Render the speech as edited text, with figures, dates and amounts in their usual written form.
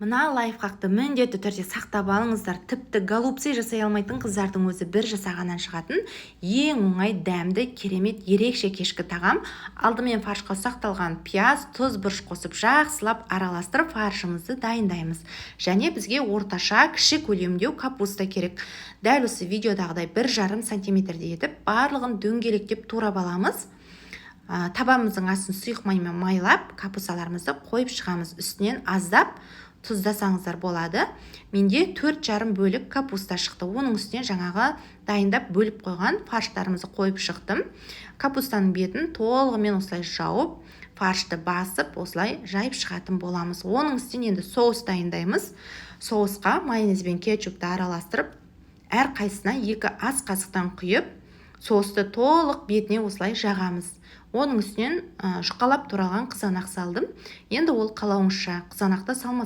Мына лайфхакты міндетті түрде сақтап алыңыздар. Тіпті голубцы жасай алмайтын қыздардың өзі бір жасағаннан шығатын ең оңай, дәмді, керемет, ерекше кешкі тағам. Алдымен фаршқа ұсақталған пияз, тұз, бұрыш қосып жақсылап араластырып фаршымызды дайындаймыз. Және бізге орташа кіші көлемдеу капуста керек. Дәл осы видеодағыдай 1,5 сантиметрдей етіп, барлығын дөңгелектеп турап аламыз. Табамыздың астын сұйық маймен майлап, капусталарымызды қойып шығамыз. Үстінен аздап тұздасаңыздар болады. Менде 4,5 бөлік капуста шықты. Оның үстіне жаңағы дайындап бөліп қойған фарштарымызды қойып шықтым. Капустаның бетін толығымен осылай жауып, фаршты басып, осылай жайып шығатын боламыз. Оның үстіне енді соус дайындаймыз. Соусқа майонез бен кетчупты араластырып, әр қайсысына 2 ас қасықтан құйып, соусты толық бетіне осылай жағамыз. Оның үстінен жұқалап туралған қызанақ салдым. Енді ол қалауыңызша, қызанақты салмасаңыз